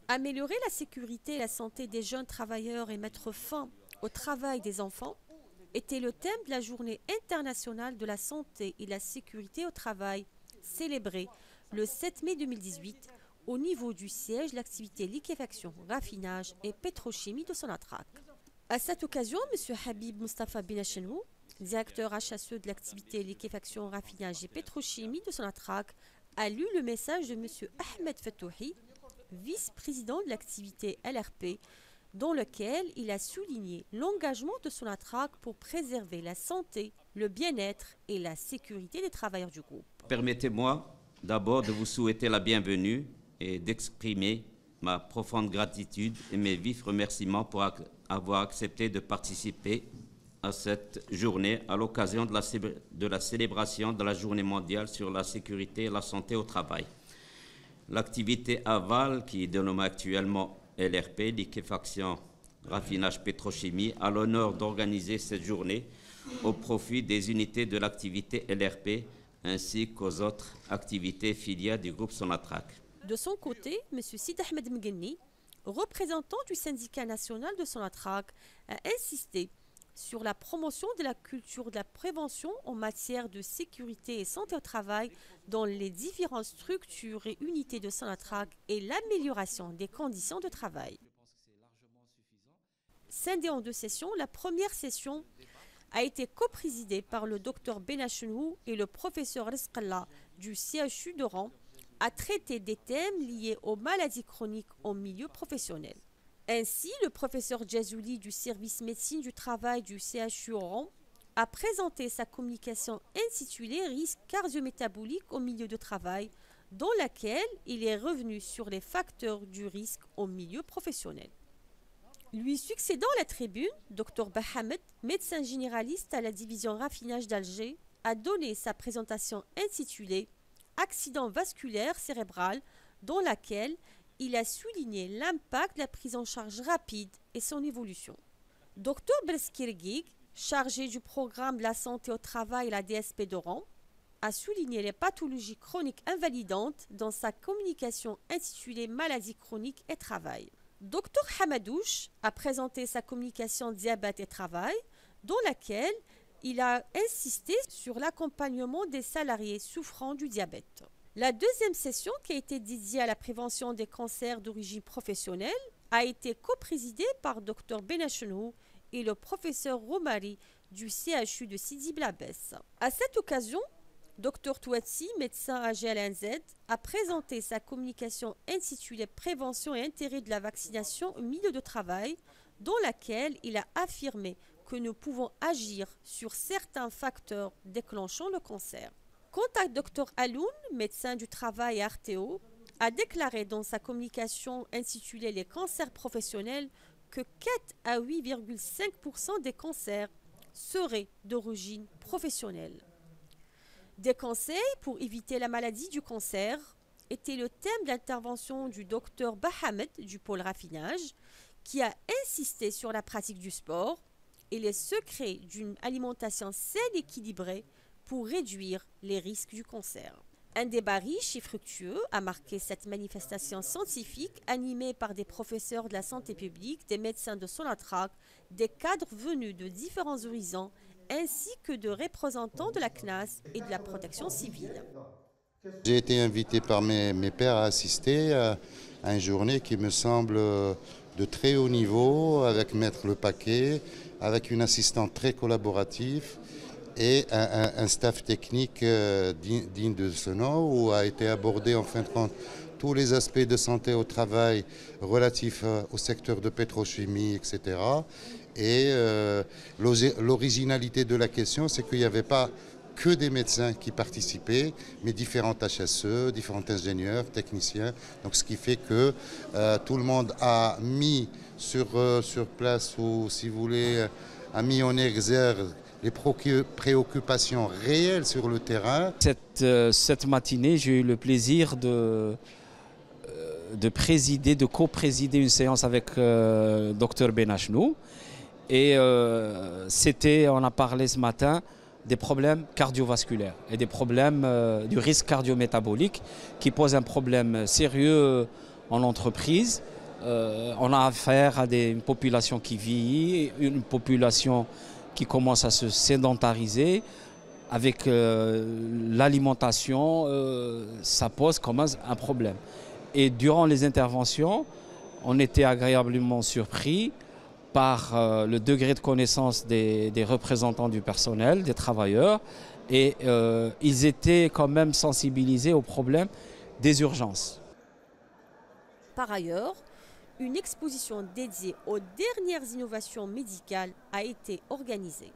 Améliorer la sécurité et la santé des jeunes travailleurs et mettre fin au travail des enfants était le thème de la Journée internationale de la santé et la sécurité au travail, célébrée le 7 mai 2018 au niveau du siège de l'activité liquéfaction, raffinage et pétrochimie de Sonatrach. À cette occasion, M. Habib Mustafa Benachenou, directeur HSE de l'activité liquéfaction, raffinage et pétrochimie de Sonatrach, a lu le message de M. Ahmed Fatouhi, vice-président de l'activité LRP, dans lequel il a souligné l'engagement de Sonatrach pour préserver la santé, le bien-être et la sécurité des travailleurs du groupe. Permettez-moi d'abord de vous souhaiter la bienvenue et d'exprimer ma profonde gratitude et mes vifs remerciements pour avoir accepté de participer à cette journée à l'occasion de la célébration de la Journée mondiale sur la sécurité et la santé au travail. L'activité aval, qui est dénommée actuellement LRP, liquéfaction, raffinage, pétrochimie, a l'honneur d'organiser cette journée au profit des unités de l'activité LRP ainsi qu'aux autres activités filiales du groupe Sonatrach. De son côté, M. Sid Ahmed Mgenni, représentant du syndicat national de Sonatrach, a insisté sur la promotion de la culture de la prévention en matière de sécurité et santé au travail dans les différentes structures et unités de Sonatrach et l'amélioration des conditions de travail. Scindée en deux sessions, la première session a été coprésidée par le Dr Benachenou et le professeur Rizqallah du CHU d'Oran, a traité des thèmes liés aux maladies chroniques au milieu professionnel. Ainsi, le professeur Djazouli du service médecine du travail du CHU Oran a présenté sa communication intitulée Risques cardio-métaboliques au milieu de travail, dans laquelle il est revenu sur les facteurs du risque au milieu professionnel. Lui succédant à la tribune, Dr Bahamed, médecin généraliste à la division raffinage d'Alger, a donné sa présentation intitulée Accident vasculaire cérébral, dans laquelle il a souligné l'impact de la prise en charge rapide et son évolution. Dr Breskirgig, chargé du programme de la santé au travail à la DSP d'Oran, a souligné les pathologies chroniques invalidantes dans sa communication intitulée Maladies chroniques et travail. Dr Hamadouche a présenté sa communication Diabète et travail, dans laquelle il a insisté sur l'accompagnement des salariés souffrant du diabète. La deuxième session, qui a été dédiée à la prévention des cancers d'origine professionnelle, a été coprésidée par Dr Benachenou et le professeur Romari du CHU de Sidi Blabès. À cette occasion, Dr Touatsi, médecin à GLNZ, a présenté sa communication intitulée Prévention et intérêt de la vaccination au milieu de travail, dans laquelle il a affirmé que nous pouvons agir sur certains facteurs déclenchant le cancer. Quant à Dr Aloun, médecin du travail et Artéo, a déclaré dans sa communication intitulée Les cancers professionnels que 4 à 8,5% des cancers seraient d'origine professionnelle. Des conseils pour éviter la maladie du cancer était le thème d'intervention du Dr Bahamed du pôle raffinage, qui a insisté sur la pratique du sport et les secrets d'une alimentation saine et équilibrée pour réduire les risques du cancer. Un débat riche et fructueux a marqué cette manifestation scientifique animée par des professeurs de la santé publique, des médecins de Sonatrach, des cadres venus de différents horizons, ainsi que de représentants de la CNAS et de la protection civile. J'ai été invité par mes pairs à assister à une journée qui me semble de très haut niveau, avec Maître Le Paquet, avec une assistante très collaborative et un staff technique digne de ce nom, où a été abordé en fin de compte tous les aspects de santé au travail relatifs au secteur de pétrochimie, etc. Et l'originalité de la question, c'est qu'il n'y avait pas que des médecins qui participaient, mais différents HSE, différents ingénieurs, techniciens. Donc, ce qui fait que tout le monde a mis sur place, ou si vous voulez, a mis en exergue les préoccupations réelles sur le terrain. Cette matinée, j'ai eu le plaisir de co-présider une séance avec Dr Benachenou. Et on a parlé ce matin des problèmes cardiovasculaires et des problèmes du risque cardio-métabolique qui posent un problème sérieux en entreprise. On a affaire à une population qui vieillit, une population qui commence à se sédentariser. Avec l'alimentation, ça pose quand même un problème. Et durant les interventions, on était agréablement surpris par le degré de connaissance des représentants du personnel, des travailleurs, et ils étaient quand même sensibilisés au problème des urgences. Par ailleurs, une exposition dédiée aux dernières innovations médicales a été organisée.